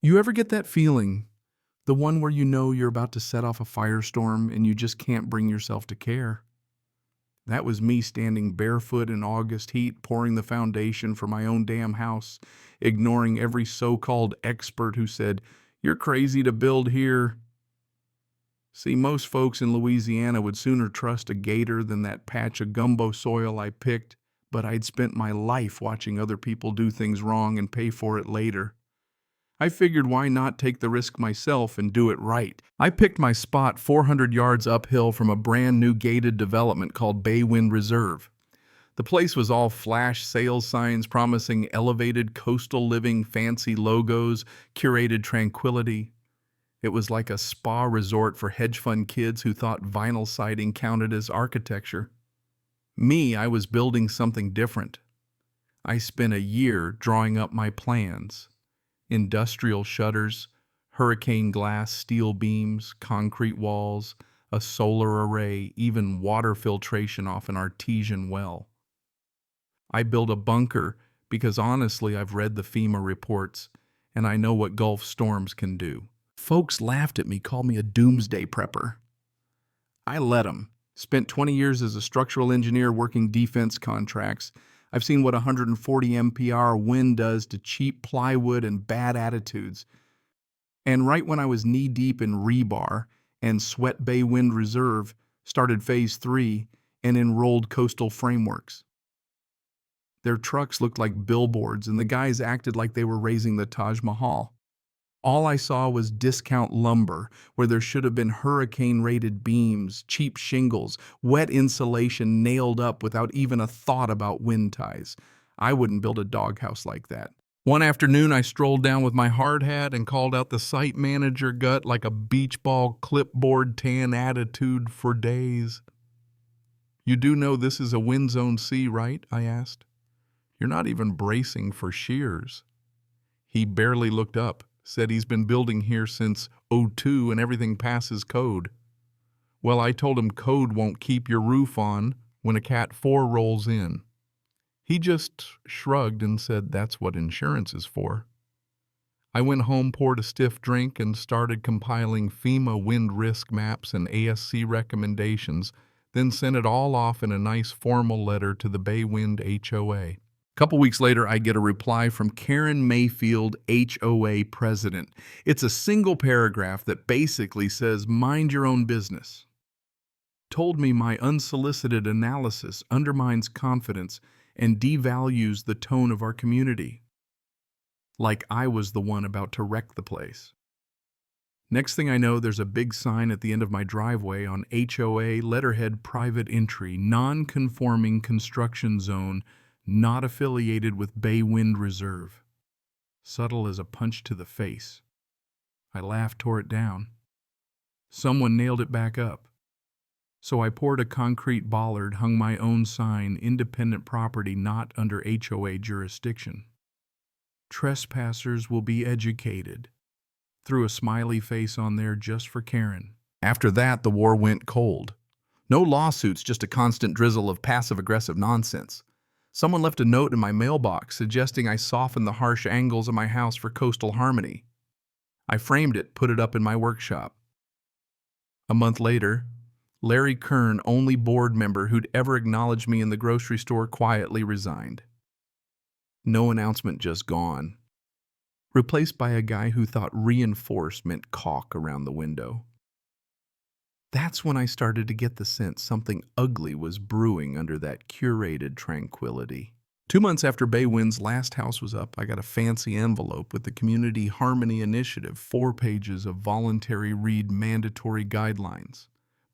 You ever get that feeling? The one where you know you're about to set off a firestorm and you just can't bring yourself to care? That was me standing barefoot in August heat, pouring the foundation for my own damn house, ignoring every so-called expert who said, "You're crazy to build here." See, most folks in Louisiana would sooner trust a gator than that patch of gumbo soil I picked, but I'd spent my life watching other people do things wrong and pay for it later. I figured why not take the risk myself and do it right. I picked my spot 400 yards uphill from a brand new gated development called Bay Wind Reserve. The place was all flash sales signs promising elevated coastal living, fancy logos, curated tranquility. It was like a spa resort for hedge fund kids who thought vinyl siding counted as architecture. Me, I was building something different. I spent a year drawing up my plans. Industrial shutters, hurricane glass steel beams, concrete walls, a solar array, even water filtration off an artesian well. I built a bunker because honestly I've read the FEMA reports and I know what Gulf storms can do. Folks laughed at me, called me a doomsday prepper. I let them. Spent 20 years as a structural engineer working defense contracts. I've seen what 140 mph wind does to cheap plywood and bad attitudes. And right when I was knee-deep in rebar and Sweat Bay Wind Reserve, started Phase 3 and enrolled coastal frameworks. Their trucks looked like billboards and the guys acted like they were raising the Taj Mahal. All I saw was discount lumber, where there should have been hurricane-rated beams, cheap shingles, wet insulation nailed up without even a thought about wind ties. I wouldn't build a doghouse like that. One afternoon, I strolled down with my hard hat and called out the site manager gut like a beach ball clipboard tan attitude for days. "You do know this is a wind zone C, right?" I asked. "You're not even bracing for shears." He barely looked up. Said he's been building here since '02 and everything passes code. Well, I told him code won't keep your roof on when a Cat 4 rolls in. He just shrugged and said that's what insurance is for. I went home, poured a stiff drink, and started compiling FEMA wind risk maps and ASC recommendations, then sent it all off in a nice formal letter to the Bay Wind HOA. Couple weeks later, I get a reply from Karen Mayfield, HOA president. It's a single paragraph that basically says, "Mind your own business." Told me my unsolicited analysis undermines confidence and devalues the tone of our community. Like I was the one about to wreck the place. Next thing I know, there's a big sign at the end of my driveway on HOA letterhead private entry, non-conforming construction zone, not affiliated with Bay Wind Reserve. Subtle as a punch to the face. I laughed, tore it down. Someone nailed it back up. So I poured a concrete bollard, hung my own sign, independent property not under HOA jurisdiction. Trespassers will be educated. Threw a smiley face on there just for Karen. After that, the war went cold. No lawsuits, just a constant drizzle of passive-aggressive nonsense. Someone left a note in my mailbox suggesting I soften the harsh angles of my house for coastal harmony. I framed it, put it up in my workshop. A month later, Larry Kern, only board member who'd ever acknowledged me in the grocery store, quietly resigned. No announcement, just gone. Replaced by a guy who thought reinforced meant caulk around the window. That's when I started to get the sense something ugly was brewing under that curated tranquility. 2 months after Bay Wind's last house was up, I got a fancy envelope with the Community Harmony Initiative, 4 pages of voluntary read mandatory guidelines.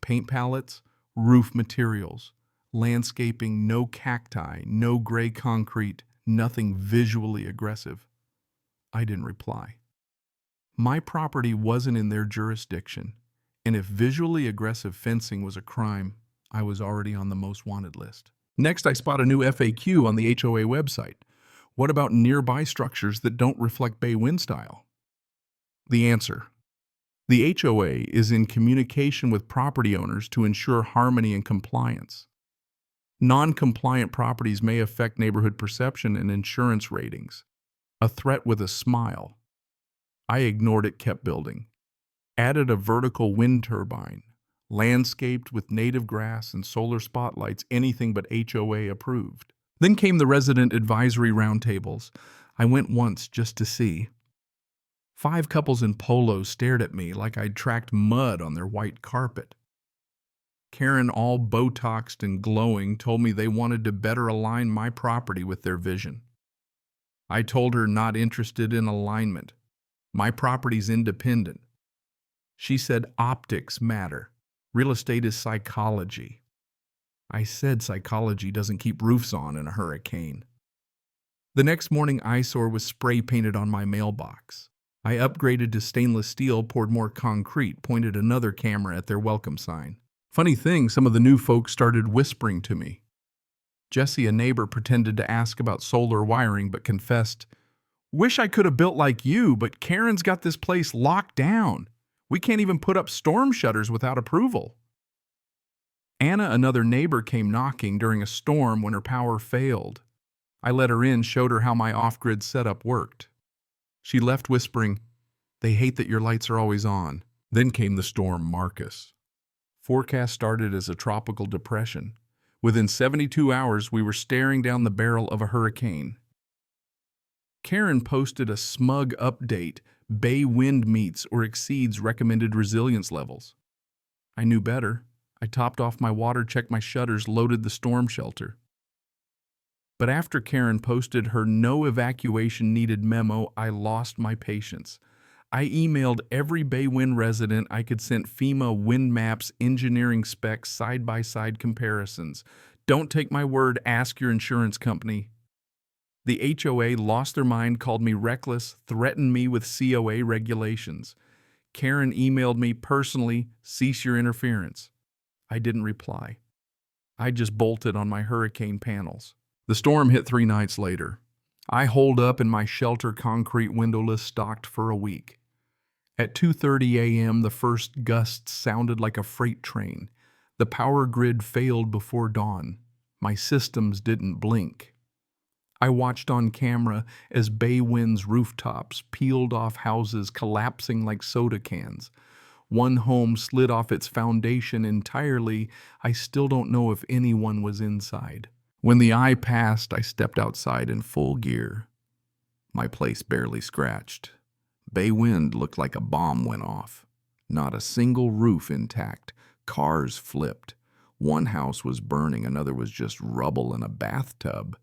Paint palettes, roof materials, landscaping, no cacti, no gray concrete, nothing visually aggressive. I didn't reply. My property wasn't in their jurisdiction. And if visually aggressive fencing was a crime, I was already on the most wanted list. Next, I spot a new FAQ on the HOA website. What about nearby structures that don't reflect Bay Wind style? The answer. The HOA is in communication with property owners to ensure harmony and compliance. Non-compliant properties may affect neighborhood perception and insurance ratings. A threat with a smile. I ignored it, kept building. Added a vertical wind turbine, landscaped with native grass and solar spotlights, anything but HOA approved. Then came the resident advisory roundtables. I went once just to see. 5 couples in polos stared at me like I'd tracked mud on their white carpet. Karen, all Botoxed and glowing, told me they wanted to better align my property with their vision. I told her not interested in alignment. My property's independent. She said optics matter. Real estate is psychology. I said psychology doesn't keep roofs on in a hurricane. The next morning, eyesore was spray painted on my mailbox. I upgraded to stainless steel, poured more concrete, pointed another camera at their welcome sign. Funny thing, some of the new folks started whispering to me. Jesse, a neighbor, pretended to ask about solar wiring but confessed, "Wish I could have built like you, but Karen's got this place locked down. We can't even put up storm shutters without approval." Anna, another neighbor, came knocking during a storm when her power failed. I let her in, showed her how my off-grid setup worked. She left whispering, "They hate that your lights are always on." Then came the storm Marcus. Forecast started as a tropical depression. Within 72 hours, we were staring down the barrel of a hurricane. Karen posted a smug update: Bay wind meets or exceeds recommended resilience levels. I knew better. I topped off my water, checked my shutters, loaded the storm shelter. But after Karen posted her no evacuation needed memo, I lost my patience. I emailed every Bay Wind resident I could, send FEMA wind maps, engineering specs, side-by-side comparisons. Don't take my word, ask your insurance company. The HOA lost their mind, called me reckless, threatened me with COA regulations. Karen emailed me personally, "Cease your interference." I didn't reply. I just bolted on my hurricane panels. The storm hit 3 nights later. I holed up in my shelter, concrete windowless, stocked for a week. At 2:30 a.m., the first gusts sounded like a freight train. The power grid failed before dawn. My systems didn't blink. I watched on camera as Bay Wind's rooftops peeled off houses, collapsing like soda cans. One home slid off its foundation entirely. I still don't know if anyone was inside. When the eye passed, I stepped outside in full gear. My place barely scratched. Bay Wind looked like a bomb went off. Not a single roof intact. Cars flipped. One house was burning, another was just rubble in a bathtub.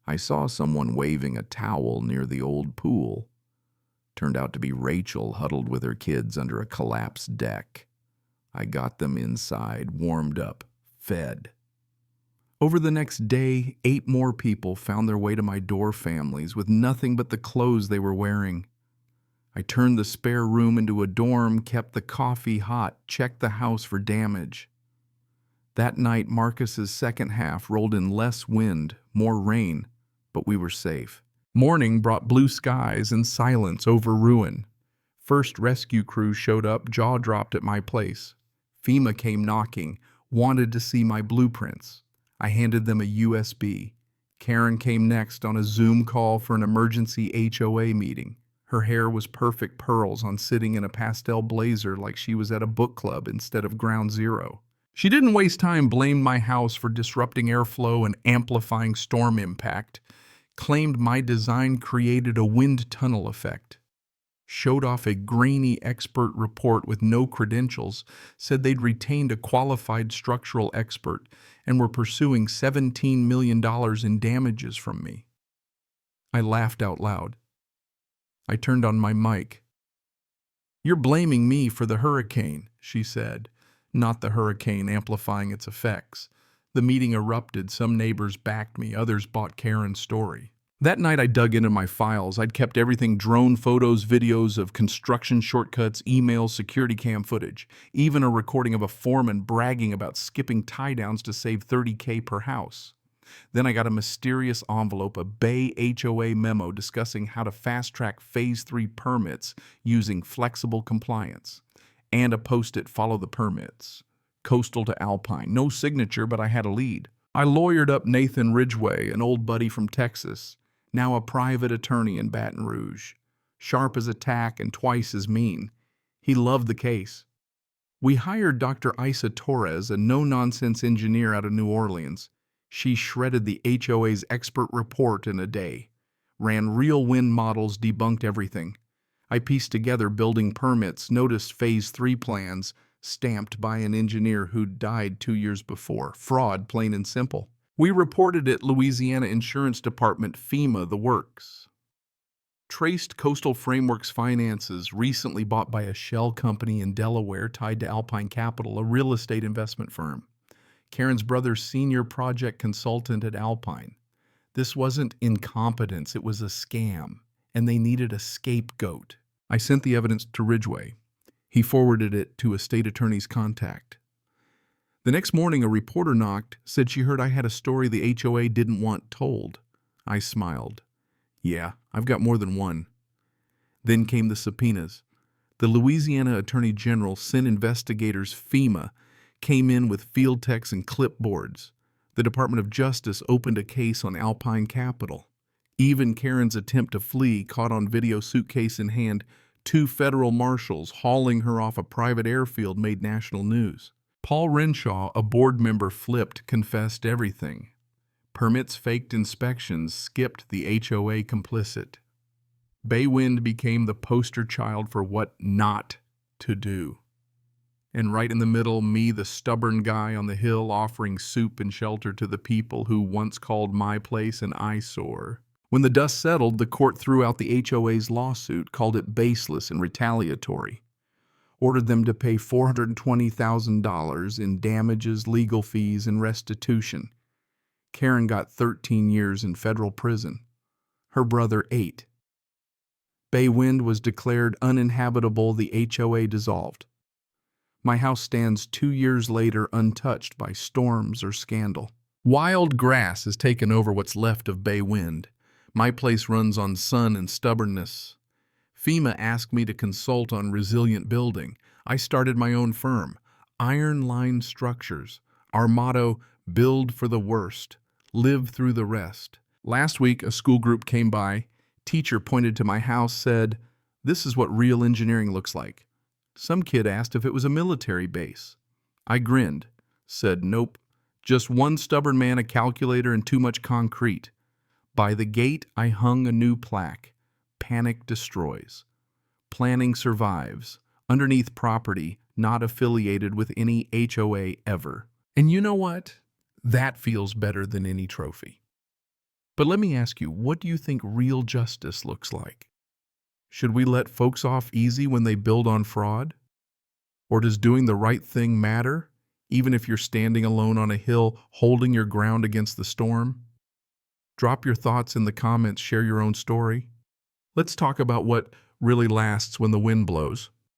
I saw someone waving a towel near the old pool. Turned out to be Rachel, huddled with her kids under a collapsed deck. I got them inside, warmed up, fed. Over the next day, 8 more people found their way to my door, families with nothing but the clothes they were wearing. I turned the spare room into a dorm, kept the coffee hot, checked the house for damage. That night, Marcus's second half rolled in less wind, more rain, but we were safe. Morning brought blue skies and silence over ruin. First rescue crew showed up, jaw dropped at my place. FEMA came knocking, wanted to see my blueprints. I handed them a USB. Karen came next on a Zoom call for an emergency HOA meeting. Her hair was perfect pearls on, sitting in a pastel blazer like she was at a book club instead of ground zero. She didn't waste time, blamed my house for disrupting airflow and amplifying storm impact, claimed my design created a wind tunnel effect, showed off a grainy expert report with no credentials, said they'd retained a qualified structural expert and were pursuing $17 million in damages from me. I laughed out loud. I turned on my mic. "You're blaming me for the hurricane," she said, not the hurricane amplifying its effects. The meeting erupted. Some neighbors backed me, others bought Karen's story. That night I dug into my files. I'd kept everything: drone photos, videos of construction shortcuts, emails, security cam footage, even a recording of a foreman bragging about skipping tie-downs to save $30K per house. Then I got a mysterious envelope, a Bay HOA memo discussing how to fast-track Phase 3 permits using flexible compliance, and a post-it: follow the permits. Coastal to Alpine. No signature, but I had a lead. I lawyered up Nathan Ridgway, an old buddy from Texas, now a private attorney in Baton Rouge. sharp as a tack and twice as mean. He loved the case. We hired Dr. Isa Torres, a no-nonsense engineer out of New Orleans. She shredded the HOA's expert report in a day, ran real wind models, debunked everything. I pieced together building permits, noticed Phase 3 plans, stamped by an engineer who'd died 2 years before. Fraud, plain and simple. We reported it Louisiana Insurance Department, FEMA, the works. Traced Coastal Frameworks finances, recently bought by a shell company in Delaware tied to Alpine Capital, a real estate investment firm. Karen's brother's senior project consultant at Alpine. This wasn't incompetence, it was a scam, and they needed a scapegoat. I sent the evidence to Ridgway. He forwarded it to a state attorney's contact. The next morning, a reporter knocked, said she heard I had a story the HOA didn't want told. I smiled. Yeah, I've got more than one. Then came the subpoenas. The Louisiana Attorney General sent investigators. FEMA came in with field techs and clipboards. The Department of Justice opened a case on Alpine Capital. Even Karen's attempt to flee caught on video, suitcase in hand. 2 federal marshals hauling her off a private airfield made national news. Paul Renshaw, a board member, flipped, confessed everything. Permits faked, inspections skipped, the HOA complicit. Baywind became the poster child for what not to do. And right in the middle, me, the stubborn guy on the hill offering soup and shelter to the people who once called my place an eyesore. When the dust settled, the court threw out the HOA's lawsuit, called it baseless and retaliatory, ordered them to pay $420,000 in damages, legal fees, and restitution. Karen got 13 years in federal prison. Her brother 8. Baywind was declared uninhabitable, the HOA dissolved. My house stands 2 years later untouched by storms or scandal. Wild grass has taken over what's left of Baywind. My place runs on sun and stubbornness. FEMA asked me to consult on resilient building. I started my own firm, Iron Line Structures. Our motto, build for the worst, live through the rest. Last week, a school group came by. Teacher pointed to my house, said, "This is what real engineering looks like." Some kid asked if it was a military base. I grinned, said, "Nope, just one stubborn man, a calculator, and too much concrete." By the gate, I hung a new plaque. Panic destroys. Planning survives. Underneath, property not affiliated with any HOA ever. And you know what? That feels better than any trophy. But let me ask you, what do you think real justice looks like? Should we let folks off easy when they build on fraud? Or does doing the right thing matter, even if you're standing alone on a hill, holding your ground against the storm? Drop your thoughts in the comments, share your own story. Let's talk about what really lasts when the wind blows.